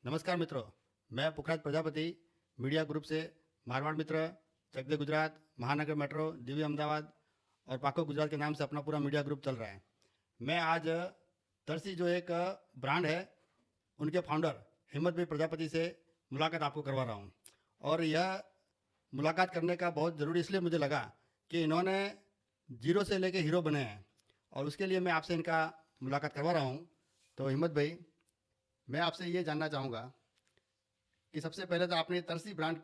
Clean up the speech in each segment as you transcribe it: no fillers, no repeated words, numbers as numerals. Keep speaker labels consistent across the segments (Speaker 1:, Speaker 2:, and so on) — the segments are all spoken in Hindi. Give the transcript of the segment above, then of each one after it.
Speaker 1: नमस्कार मित्रों, मैं पुखराज प्रजापति मीडिया ग्रुप से मारवाड़ मित्र, चक दे गुजरात, महानगर मेट्रो, दिव्य अहमदाबाद और पाको गुजरात के नाम से अपना पूरा मीडिया ग्रुप चल रहा है। मैं आज तरसी जो एक ब्रांड है, उनके फाउंडर हिम्मत भाई प्रजापति से मुलाकात आपको करवा रहा हूँ। और यह मुलाकात करने का बहुत ज़रूरी इसलिए मुझे लगा कि इन्होंने जीरो से लेके हीरो बने हैं और उसके लिए मैं आपसे इनका मुलाकात करवा रहा हूँ। तो हिम्मत भाई, मैं आपसे ये जानना चाहूँगा कि सबसे पहले तो आपने तरसी ब्रांड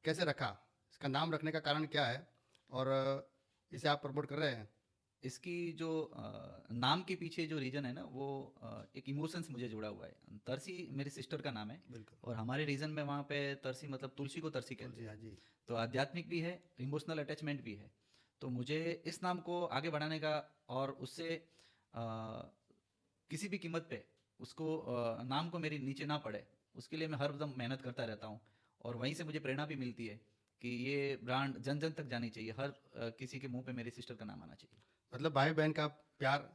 Speaker 1: कैसे रखा, इसका नाम रखने का कारण क्या है और इसे आप प्रमोट कर रहे हैं।
Speaker 2: इसकी जो नाम के पीछे जो रीजन है ना वो एक इमोशंस मुझे जुड़ा हुआ है। तरसी मेरी सिस्टर का नाम है
Speaker 1: बिल्कुल।
Speaker 2: और हमारे रीजन में वहाँ पे तरसी मतलब तुलसी को तरसी कहते
Speaker 1: तुलसी,
Speaker 2: हैं।
Speaker 1: हाँ जी।
Speaker 2: तो आध्यात्मिक भी है, इमोशनल अटैचमेंट भी है। तो मुझे इस नाम को आगे बढ़ाने का और उससे किसी भी कीमत पे उसको नाम को मेरी नीचे ना पड़े, उसके लिए मैं हर दम मेहनत करता रहता हूँ। और वहीं से मुझे प्रेरणा भी मिलती है कि ये ब्रांड जन जन तक जानी चाहिए, हर किसी के मुंह पे मेरी सिस्टर का नाम आना चाहिए।
Speaker 1: मतलब भाई बहन का प्यार।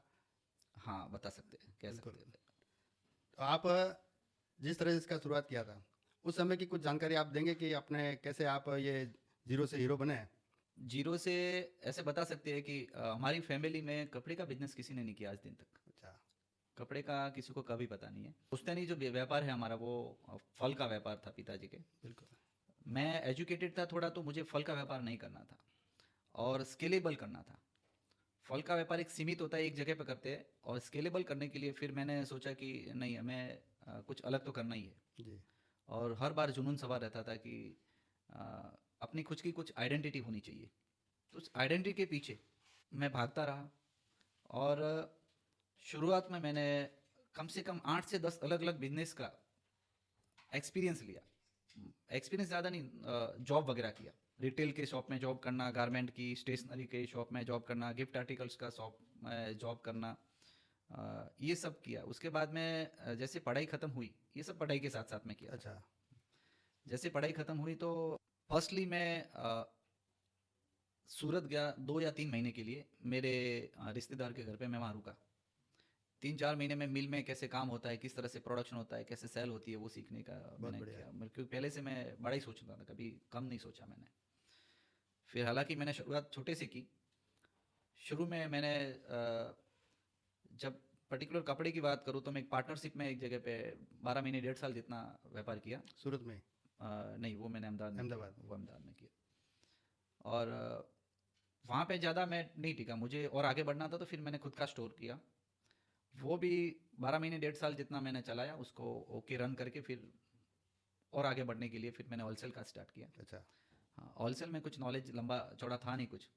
Speaker 2: हाँ, बता सकते हैं, कह
Speaker 1: बिल्कुल।
Speaker 2: सकते हैं।
Speaker 1: तो आप जिस तरह से इसका शुरुआत किया था, उस समय की कुछ जानकारी आप देंगे कि आपने कैसे आप ये जीरो से हीरो बने।
Speaker 2: जीरो से ऐसे बता सकते हैं कि हमारी फैमिली में कपड़े का बिजनेस किसी ने नहीं किया आज दिन तक।
Speaker 1: अच्छा।
Speaker 2: कपड़े का किसी को कभी पता नहीं है। पुश्तैनी जो व्यापार है हमारा वो फल का व्यापार था पिताजी के।
Speaker 1: बिल्कुल।
Speaker 2: मैं एजुकेटेड था थोड़ा, तो मुझे फल का व्यापार नहीं करना था और स्केलेबल करना था। फल का व्यापार एक सीमित होता है, एक जगह पे करते हैं, और स्केलेबल करने के लिए फिर मैंने सोचा कि नहीं, हमें कुछ अलग तो करना ही है।
Speaker 1: जी।
Speaker 2: और हर बार जुनून सवार रहता था कि अ, अपनी खुद की कुछ आइडेंटिटी होनी चाहिए। तो उस आइडेंटिटी के पीछे मैं भागता रहा और शुरुआत में मैंने कम से कम 8 से 10 अलग अलग बिजनेस का एक्सपीरियंस लिया। एक्सपीरियंस ज़्यादा नहीं, जॉब वगैरह किया। रिटेल के शॉप में जॉब करना, गारमेंट की, स्टेशनरी के शॉप में जॉब करना, गिफ्ट आर्टिकल्स का शॉप में जॉब करना, ये सब किया। उसके बाद में जैसे पढ़ाई ख़त्म हुई, ये सब पढ़ाई के साथ साथ में किया था।
Speaker 1: अच्छा।
Speaker 2: जैसे पढ़ाई ख़त्म हुई तो फर्स्टली मैं सूरत गया 2 या 3 महीने के लिए। मेरे रिश्तेदार के घर पे मैं वहाँ रुका। 3-4 महीने में मिल में कैसे काम होता है, किस तरह से प्रोडक्शन होता है, कैसे सेल होती है, वो सीखने का
Speaker 1: बहुत
Speaker 2: मैंने
Speaker 1: बढ़िया।
Speaker 2: किया। क्योंकि पहले से मैं बड़ा ही सोचता था, कभी कम नहीं सोचा मैंने। फिर हालांकि मैंने शुरुआत छोटे से की। शुरू में मैंने जब पर्टिकुलर कपड़े की बात करूँ तो मैं एक पार्टनरशिप में एक जगह पे 12 महीने 1.5 साल जितना व्यापार किया।
Speaker 1: सूरत में।
Speaker 2: नहीं, वो मैंने अहमदाबाद में किया,
Speaker 1: अहमदाबाद।
Speaker 2: वो अहमदाबाद में किया। और वहाँ पे ज़्यादा मैं नहीं टिका, मुझे और आगे बढ़ना था, तो फिर मैंने खुद का स्टोर किया। वो भी 12 महीने 1.5 साल जितना मैंने चलाया, उसको ओके रन करके फिर और आगे बढ़ने के लिए फिर मैंने होलसेल का स्टार्ट किया।
Speaker 1: अच्छा।
Speaker 2: हाँ, होलसेल में कुछ नॉलेज लंबा चौड़ा था नहीं, कुछ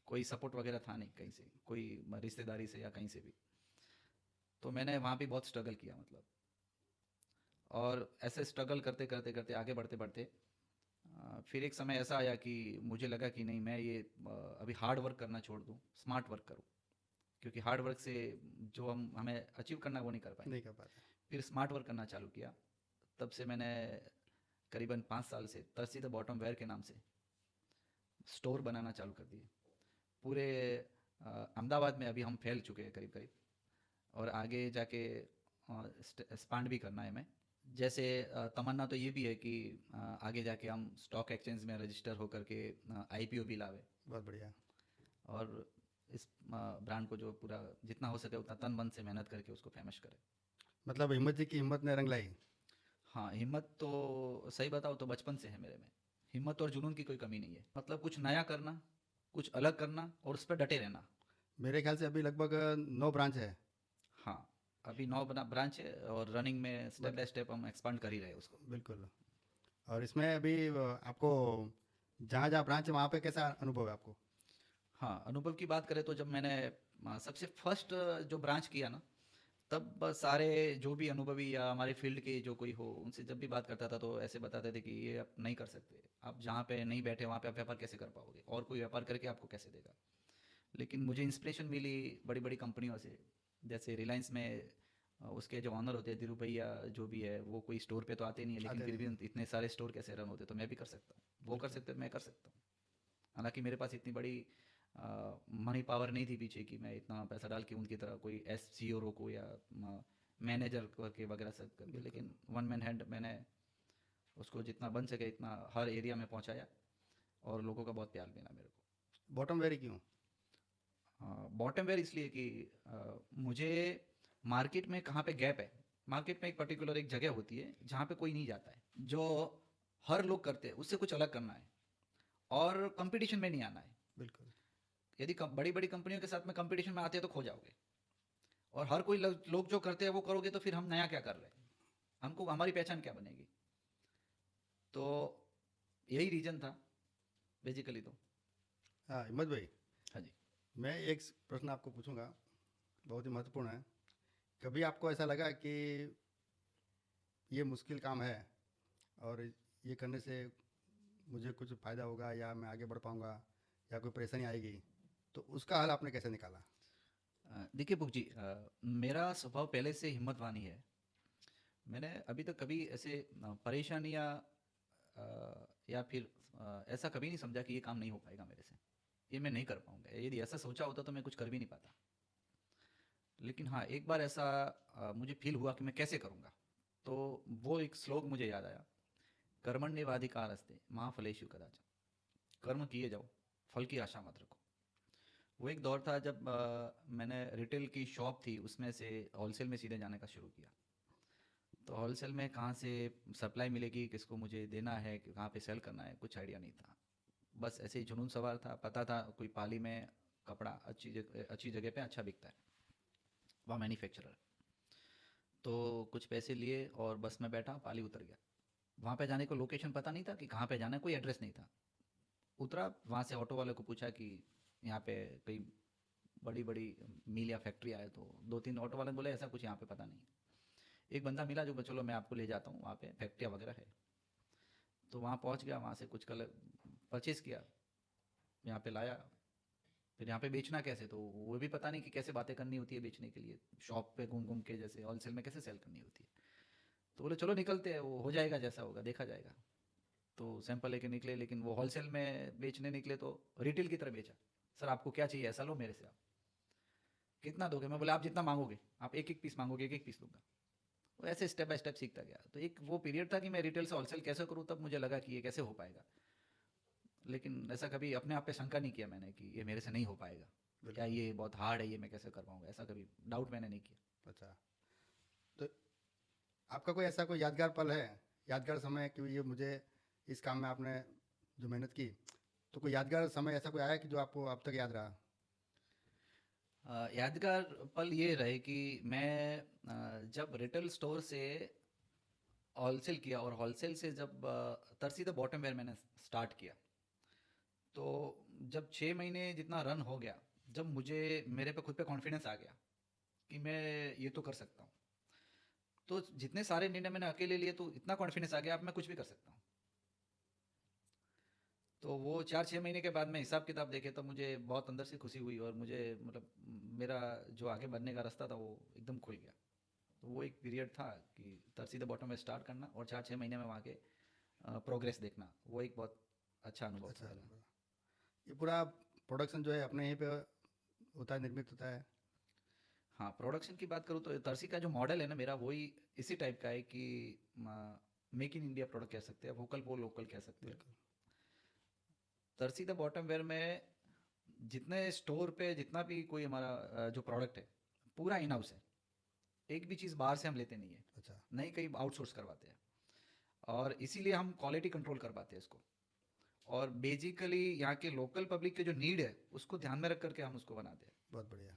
Speaker 2: कोई सपोर्ट वगैरह था नहीं कहीं से, कोई रिश्तेदारी से या कहीं से भी। तो मैंने वहाँ भी बहुत स्ट्रगल किया मतलब। और ऐसे स्ट्रगल करते करते करते आगे बढ़ते बढ़ते फिर एक समय ऐसा आया कि मुझे लगा कि नहीं, मैं ये अभी हार्ड वर्क करना छोड़ दूँ, स्मार्ट वर्क करूँ। क्योंकि हार्ड वर्क से जो हम हमें अचीव करना है वो नहीं कर पाएंगे।
Speaker 1: नहीं कर पाते।
Speaker 2: फिर स्मार्ट वर्क करना चालू किया। तब से मैंने करीबन 5 साल से तरसी द बॉटम वेयर के नाम से स्टोर बनाना चालू कर दिए। पूरे अहमदाबाद में अभी हम फैल चुके हैं करीब करीब। और आगे जाके एक्सपांड भी करना है हमें। जैसे तमन्ना तो ये भी है कि आगे जाके हम स्टॉक एक्सचेंज में रजिस्टर होकर के आईपीओ भी लावे।
Speaker 1: बहुत बढ़िया।
Speaker 2: और इस ब्रांड को जो पूरा जितना हो सके उतना तन मन से मेहनत करके उसको फेमस करें।
Speaker 1: मतलब हिम्मत जी की हिम्मत ने रंग लाई।
Speaker 2: हाँ, हिम्मत तो सही बताओ तो बचपन से है मेरे में। हिम्मत और जुनून की कोई कमी नहीं है, मतलब कुछ नया करना, कुछ अलग करना और उस पर डटे रहना।
Speaker 1: मेरे ख्याल से अभी लगभग 9 ब्रांच है।
Speaker 2: हाँ, अभी 9 ब्रांच है और रनिंग में स्टेप
Speaker 1: मतलब
Speaker 2: बाय स्टेप हम एक्सपांड कर ही रहे हैं उसको।
Speaker 1: बिल्कुल। और इसमें अभी आपको जहाँ जहाँ ब्रांच है वहाँ पे कैसा अनुभव है आपको।
Speaker 2: हाँ, अनुभव की बात करें तो जब मैंने सबसे फर्स्ट जो ब्रांच किया ना, तब सारे जो भी अनुभवी या हमारे फील्ड के जो कोई हो, उनसे जब भी बात करता था तो ऐसे बताते थे कि ये आप नहीं कर सकते, आप जहाँ पे नहीं बैठे वहाँ पे आप व्यापार कैसे कर पाओगे, और कोई व्यापार करके आपको कैसे देगा। लेकिन मुझे इंस्पिरेशन मिली बड़ी बड़ी कंपनियों से। जैसे रिलायंस में उसके जो ऑनर होते हैं धीरू भैया, जो भी है, वो कोई स्टोर पे तो आते नहीं है, लेकिन
Speaker 1: आते
Speaker 2: फिर
Speaker 1: नहीं
Speaker 2: भी
Speaker 1: हैं।
Speaker 2: इतने सारे स्टोर कैसे रन होते, तो मैं भी कर सकता हूँ। वो कर
Speaker 1: बिल्कुल।
Speaker 2: सकते हैं, मैं कर सकता हूँ। हालांकि मेरे पास इतनी बड़ी मनी पावर नहीं थी पीछे कि मैं इतना पैसा डाल के उनकी तरह कोई एस सी ओ को या मैनेजर के वगैरह सब करके, लेकिन वन मैन हैंड मैंने उसको जितना बन सके इतना हर एरिया में पहुंचाया और लोगों का बहुत प्यार मिला मेरे को।
Speaker 1: बॉटम वेयर क्यों?
Speaker 2: बॉटम वेयर इसलिए कि मुझे मार्केट में कहाँ पे गैप है, मार्केट में एक पर्टिकुलर एक जगह होती है जहाँ पे कोई नहीं जाता है, जो हर लोग करते हैं, उससे कुछ अलग करना है और कंपटीशन में नहीं आना है।
Speaker 1: बिल्कुल।
Speaker 2: यदि बड़ी बड़ी कंपनियों के साथ में कंपटीशन में आते हैं तो खो जाओगे, और हर कोई लोग जो करते हैं वो करोगे तो फिर हम नया क्या कर रहे हैं, हमको हमारी पहचान क्या बनेगी। तो यही रीजन था बेसिकली तो।
Speaker 1: हाँ हिम्मत भाई,
Speaker 2: हाँ जी।
Speaker 1: मैं एक प्रश्न आपको पूछूंगा, बहुत ही महत्वपूर्ण है। कभी आपको ऐसा लगा कि ये मुश्किल काम है और ये करने से मुझे कुछ फ़ायदा होगा या मैं आगे बढ़ पाऊंगा या कोई परेशानी आएगी, तो उसका हल आपने कैसे निकाला?
Speaker 2: देखिए बुक जी, मेरा स्वभाव पहले से हिम्मतवान ही है। मैंने अभी तक कभी ऐसे परेशानी या फिर ऐसा कभी नहीं समझा कि ये काम नहीं हो पाएगा मेरे से, ये मैं नहीं कर पाऊंगा। यदि ऐसा सोचा होता तो मैं कुछ कर भी नहीं पाता। लेकिन हाँ, एक बार ऐसा मुझे फील हुआ कि मैं कैसे करूँगा, तो वो एक श्लोक मुझे याद आया, कर्मण्येवाधिकारस्ते माँ फलेषु कदाचन, कर्म किए जाओ, फल की आशा मत रखो। वो एक दौर था जब मैंने रिटेल की शॉप थी उसमें से होलसेल में सीधे जाने का शुरू किया। तो होलसेल में कहाँ से सप्लाई मिलेगी, किसको मुझे देना है, कि कहाँ पे सेल करना है, कुछ आइडिया नहीं था। बस ऐसे ही जुनून सवार था, पता था कोई पाली में कपड़ा अच्छी जगह पे अच्छा बिकता है, वहाँ मैन्युफैक्चरर। तो कुछ पैसे लिए और बस में बैठा, पाली उतर गया। वहाँ पे जाने को लोकेशन पता नहीं था कि कहाँ पे जाना है, कोई एड्रेस नहीं था। उतरा, वहाँ से ऑटो वाले को पूछा कि यहाँ पे कोई बड़ी बड़ी मिल या फैक्ट्री आए, तो दो तीन ऑटो वाले बोले ऐसा कुछ यहाँ पे पता नहीं। एक बंदा मिला जो चलो मैं आपको ले जाता हूँ, वहाँ पे फैक्ट्रिया वगैरह है। तो वहाँ पहुँच गया, वहाँ से कुछ कलर परचेज़ किया, यहाँ पे लाया। फिर यहाँ पे बेचना कैसे, तो वो भी पता नहीं कि कैसे बातें करनी होती है बेचने के लिए, शॉप पे घूम घूम के जैसे होलसेल में कैसे सेल करनी होती है। तो बोले चलो निकलते हैं, वो हो जाएगा जैसा होगा देखा जाएगा। तो सैंपल लेके निकले, लेकिन वो होलसेल में बेचने निकले तो रिटेल की तरह बेचा। सर आपको क्या चाहिए, ऐसा लो मेरे से, आप कितना दोगे? मैं बोला आप जितना मांगोगे, आप एक एक पीस मांगोगे, एक एक पीस दूंगा। वो ऐसे स्टेप बाय स्टेप सीखता गया। तो एक वो पीरियड था कि मैं रिटेल से होलसेल कैसे करूँ, तब मुझे लगा कि ये कैसे हो पाएगा। लेकिन ऐसा कभी अपने आप पे शंका नहीं किया मैंने कि ये मेरे से नहीं हो पाएगा, क्या
Speaker 1: बिल्कुल।
Speaker 2: ये बहुत हार्ड है, ये मैं कैसे कर पाऊंगा, ऐसा कभी डाउट मैंने नहीं किया।
Speaker 1: अच्छा, तो आपका कोई ऐसा कोई यादगार पल है, यादगार समय कि ये मुझे इस काम में आपने जो मेहनत की, तो कोई यादगार समय ऐसा कोई आया कि जो आपको अब तक याद रहा?
Speaker 2: यादगार पल ये रहे कि मैं जब रिटेल स्टोर से होलसेल किया और होलसेल से जब तरसी द बॉटम वेयर मैंने स्टार्ट किया, तो जब 6 महीने जितना रन हो गया, जब मुझे मेरे पे खुद पे कॉन्फिडेंस आ गया कि मैं ये तो कर सकता हूँ, तो जितने सारे निर्णय मैंने अकेले लिए तो इतना कॉन्फिडेंस आ गया अब मैं कुछ भी कर सकता हूँ। तो वो 4-6 महीने के बाद में हिसाब किताब देखे तो मुझे बहुत अंदर से खुशी हुई, और मुझे मतलब मेरा जो आगे बढ़ने का रास्ता था वो एकदम खुल गया। तो वो एक पीरियड था कि तरसी द बॉटम में स्टार्ट करना और 4-6 महीने में वहाँ के प्रोग्रेस देखना, वो एक बहुत अच्छा अनुभव था
Speaker 1: अच्छा,
Speaker 2: मेरा।
Speaker 1: ये पूरा प्रोडक्शन जो है अपने यहीं पे होता है, निर्मित होता है?
Speaker 2: हाँ, प्रोडक्शन की बात करूँ तो तरसी का जो मॉडल है ना मेरा, वही इसी टाइप का है कि मेक इन इंडिया प्रोडक्ट कह सकते हैं, वोकल फॉर लोकल कह सकते हैं।
Speaker 1: बिल्कुल।
Speaker 2: तरसी द बॉटम वेयर में जितने स्टोर पे जितना भी कोई हमारा जो प्रोडक्ट है पूरा इन हाउस है, एक भी चीज़ बाहर से हम लेते नहीं है,
Speaker 1: अच्छा।
Speaker 2: नहीं कहीं आउटसोर्स करवाते हैं। और इसीलिए हम क्वालिटी कंट्रोल कर पाते हैं इसको, और बेसिकली यहाँ के लोकल पब्लिक के जो नीड है उसको ध्यान में रख करके हम उसको बनाते हैं।
Speaker 1: बहुत बढ़िया।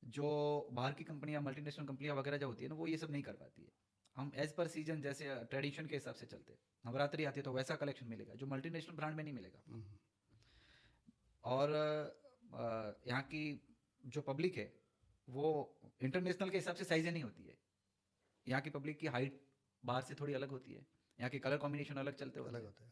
Speaker 2: जो बाहर की कंपनियां, मल्टीनेशनल कंपनियां वगैरह जो होती है ना, वो ये सब नहीं कर पाती है। हम एज पर सीजन जैसे ट्रेडिशन के हिसाब से चलते हैं। नवरात्रि आती है तो वैसा कलेक्शन मिलेगा जो मल्टीनेशनल ब्रांड में नहीं मिलेगा।
Speaker 1: हम्म,
Speaker 2: और यहाँ की जो पब्लिक है वो इंटरनेशनल के हिसाब से साइजें नहीं होती है। यहाँ की पब्लिक की हाइट बाहर से थोड़ी अलग होती है, यहाँ के कलर कॉम्बिनेशन अलग चलते होते
Speaker 1: अलग
Speaker 2: हैं।
Speaker 1: होता है।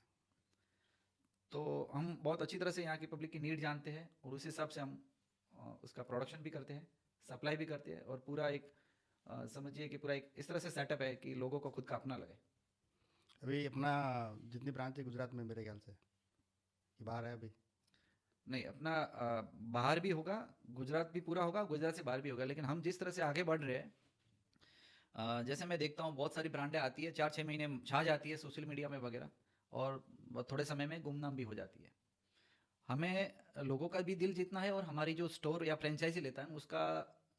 Speaker 2: तो हम बहुत अच्छी तरह से यहाँ की पब्लिक की नीड जानते हैं और उस हिसाब से हम उसका प्रोडक्शन भी करते हैं, सप्लाई भी करते हैं, और पूरा एक समझिए कि पूरा एक इस तरह से सेटअप है कि लोगों को खुद का अपना लगे।
Speaker 1: अभी अपना जितनी ब्रांच है गुजरात में मेरे ख्याल से, कि बाहर है अभी?
Speaker 2: नहीं, अपना बाहर भी होगा, गुजरात भी पूरा होगा, गुजरात से बाहर भी होगा, लेकिन हम जिस तरह से आगे बढ़ रहे हैं जैसे मैं देखता हूँ बहुत सारी ब्रांडें आती है, 4-6 महीने छा जाती है सोशल मीडिया में वगैरह, और थोड़े समय में गुमनाम भी हो जाती है। हमें लोगों का भी दिल जीतना है, और हमारी जो स्टोर या फ्रेंचाइजी लेता है उसका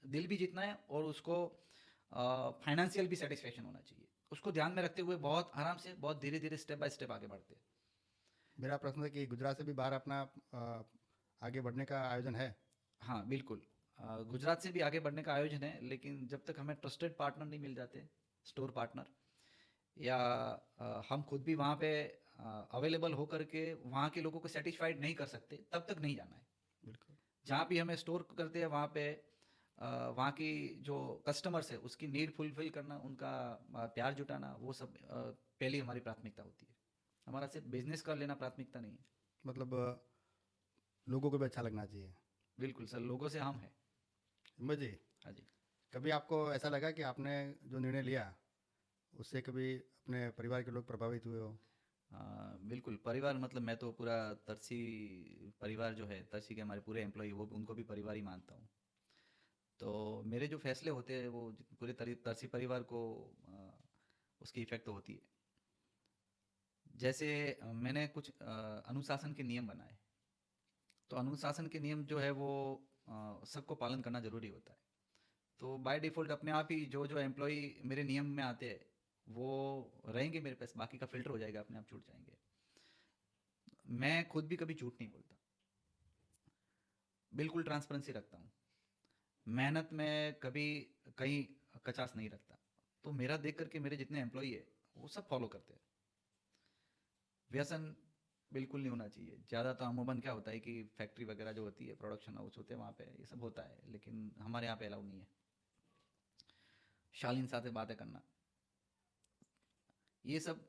Speaker 2: दिल भी जीतना है, और उसको फाइनेंशियल भी सेटिस्फेक्शन होना चाहिए। उसको ध्यान में रखते हुए बहुत आराम से, बहुत धीरे धीरे, स्टेप बाय स्टेप आगे बढ़ते हैं।
Speaker 1: मेरा प्रश्न है कि गुजरात से भी बाहर अपना आगे बढ़ने का आयोजन है?
Speaker 2: हाँ बिल्कुल, गुजरात से भी आगे बढ़ने का आयोजन है, लेकिन जब तक हमें ट्रस्टेड पार्टनर नहीं मिल जाते, स्टोर पार्टनर, या हम खुद भी वहाँ पे अवेलेबल होकर के वहाँ के लोगों को सेटिस्फाइड नहीं कर सकते, तब तक नहीं जाना है।
Speaker 1: बिल्कुल।
Speaker 2: जहाँ भी हमें स्टोर करते हैं वहाँ पे वहाँ की जो कस्टमर्स है उसकी नीड फुलफिल करना, उनका प्यार जुटाना, वो सब पहली हमारी प्राथमिकता होती है। हमारा सिर्फ बिजनेस कर लेना प्राथमिकता नहीं है।
Speaker 1: मतलब लोगों को भी अच्छा लगना चाहिए।
Speaker 2: बिल्कुल सर, लोगों से हम हैं।
Speaker 1: हिम्मत जी,
Speaker 2: हाँ जी।
Speaker 1: कभी आपको ऐसा लगा कि आपने जो निर्णय लिया उससे कभी अपने परिवार के लोग प्रभावित हुए हो?
Speaker 2: बिल्कुल, परिवार मतलब मैं तो पूरा तरसी परिवार जो है, तरसी के हमारे पूरे एम्प्लॉय, वो उनको भी परिवार ही मानता हूँ। तो मेरे जो फैसले होते हैं वो पूरे तरसी परिवार को उसकी इफेक्ट तो होती है। जैसे मैंने कुछ अनुशासन के नियम बनाए, तो अनुशासन के नियम जो है वो सबको पालन करना जरूरी होता है। तो बाय डिफ़ॉल्ट अपने आप ही जो जो एम्प्लॉय मेरे नियम में आते हैं वो रहेंगे मेरे पास, बाकी का फ़िल्टर हो जाएगा, अपने आप छूट जाएँगे। मैं खुद भी कभी झूठ नहीं बोलता, बिल्कुल ट्रांसपेरेंसी रखता हूँ। मेहनत में कभी कहीं कचास नहीं रखता। तो मेरा देख कर के मेरे जितने एम्प्लॉय है वो सब फॉलो करते हैं। व्यसन बिल्कुल नहीं होना चाहिए। ज़्यादा तो अमूमन क्या होता है कि फैक्ट्री वगैरह जो होती है, प्रोडक्शन हाउस होते हैं, वहाँ पे ये सब होता है, लेकिन हमारे यहाँ पे अलाउ नहीं है। शालीनता से बातें करना, ये सब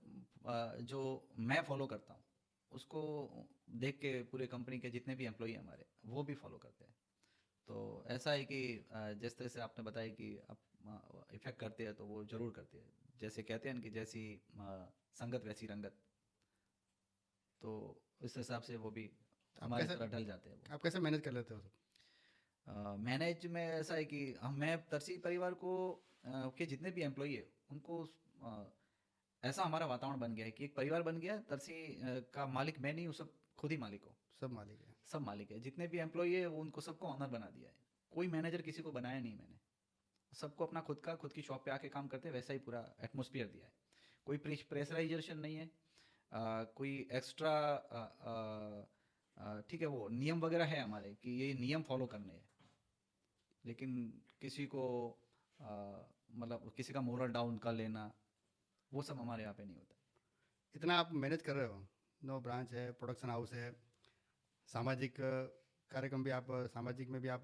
Speaker 2: जो मैं फॉलो करता हूँ उसको देख के पूरे कंपनी के जितने भी एम्प्लॉई हमारे वो भी फॉलो करते हैं। तो ऐसा है कि जिस तरह से आपने बताया कि आप इफेक्ट करते हैं, तो वो जरूर करते हैं। जैसे कहते हैं ना कि जैसी संगत वैसी रंगत, तो इस हिसाब से वो भी
Speaker 1: आप
Speaker 2: हमारी
Speaker 1: कैसे
Speaker 2: तरह ढल जाते हैं वो।
Speaker 1: आप कैसे मैनेज कर लेते हो सब?
Speaker 2: मैनेज में ऐसा है कि मैं तरसी परिवार को के जितने भी एम्प्लॉई है उनको ऐसा हमारा वातावरण बन गया है कि एक परिवार बन गया है। तरसी का मालिक मैं नहीं हूँ, सब खुद ही मालिक हो।
Speaker 1: सब मालिक है।
Speaker 2: सब मालिक है, जितने भी एम्प्लॉई है वो उनको सबको ऑनर बना दिया है। कोई मैनेजर किसी को बनाया नहीं मैंने। सबको अपना खुद का, खुद की शॉप पे आके काम करते हैं, वैसा ही पूरा एटमोसफियर दिया है। कोई प्रेशराइजेशन नहीं है, कोई एक्स्ट्रा, ठीक है, वो नियम वगैरह है हमारे कि ये नियम फॉलो करने हैं, लेकिन किसी को मतलब किसी का मोरल डाउन कर लेना, वो सब हमारे यहाँ पे नहीं होता।
Speaker 1: इतना आप मैनेज कर रहे हो, 9 ब्रांच है, प्रोडक्शन हाउस है, सामाजिक कार्यक्रम भी आप, सामाजिक में भी आप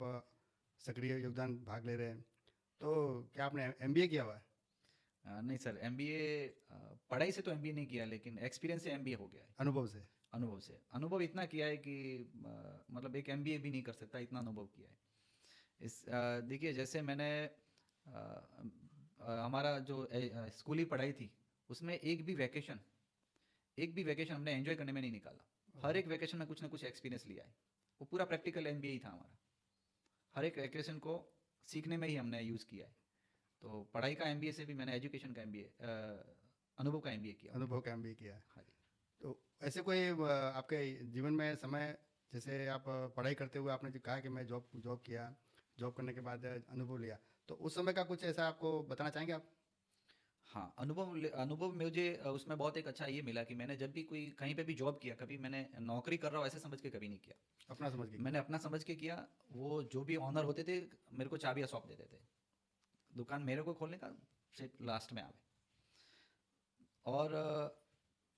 Speaker 1: सक्रिय योगदान भाग ले रहे हैं, तो क्या आपने एमबीए किया हुआ है?
Speaker 2: नहीं सर, एमबीए पढ़ाई से तो एमबीए नहीं किया, लेकिन एक्सपीरियंस से एमबीए हो गया है।
Speaker 1: अनुभव से?
Speaker 2: अनुभव से, अनुभव इतना किया है कि मतलब एक एमबीए भी नहीं कर सकता, इतना अनुभव किया है। देखिए, जैसे मैंने हमारा जो स्कूली पढ़ाई थी उसमें एक भी वैकेशन हमने एंजॉय करने में नहीं निकाला। हर एक वैकेशन में कुछ ना कुछ एक्सपीरियंस लिया है। वो पूरा प्रैक्टिकल एमबीए ही था हमारा। हर एक वैकेशन को सीखने में ही हमने यूज़ किया है। तो पढ़ाई का एमबीए से भी मैंने एजुकेशन का एमबीए, अनुभव का एमबीए किया हुआ है।
Speaker 1: अनुभव का एमबीए किया है।
Speaker 2: हाँ जी।
Speaker 1: तो ऐसे कोई आपके जीवन में समय, जैसे आप पढ़ाई करते हुए आपने जो कहा कि मैं जॉब जॉब किया, जॉब करने के बाद अनुभव लिया, तो उस समय का कुछ ऐसा आपको बताना चाहेंगे आप?
Speaker 2: हाँ, अनुभव मुझे उसमें बहुत एक अच्छा ये मिला कि मैंने जब भी कोई कहीं पे भी जॉब किया, कभी मैंने नौकरी कर रहा हूँ ऐसे समझ के कभी नहीं किया।
Speaker 1: अपना समझ के
Speaker 2: मैंने
Speaker 1: किया।
Speaker 2: अपना समझ के किया। वो जो भी ऑनर होते थे मेरे को चाबियाँ सौंप देते थे, दुकान मेरे को खोलने का, सिर्फ लास्ट में आवे। और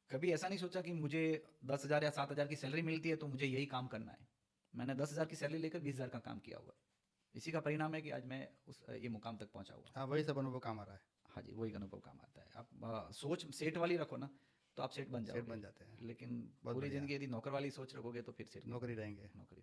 Speaker 2: कभी ऐसा नहीं सोचा कि मुझे 10,000 या 7,000 की सैलरी मिलती है तो मुझे यही काम करना है। मैंने 10,000 की सैलरी लेकर 20,000 का काम किया हुआ है। इसी का परिणाम है कि आज मैं ये मुकाम तक पहुंचा हुआ।
Speaker 1: हाँ, वही सब अनुभव काम आ रहा है।
Speaker 2: हाँ जी, वही अनुभव काम आता है। आप सोच सेठ वाली रखो ना, तो आप सेठ बन
Speaker 1: सेठ
Speaker 2: जाओगे।
Speaker 1: बन जाते हैं।
Speaker 2: लेकिन
Speaker 1: बहुत
Speaker 2: पूरी
Speaker 1: बढ़िया।
Speaker 2: ज़िंदगी यदि नौकर वाली सोच रखोगे तो फिर सेठ नहीं
Speaker 1: नौकरी रहेंगे।
Speaker 2: नौकरी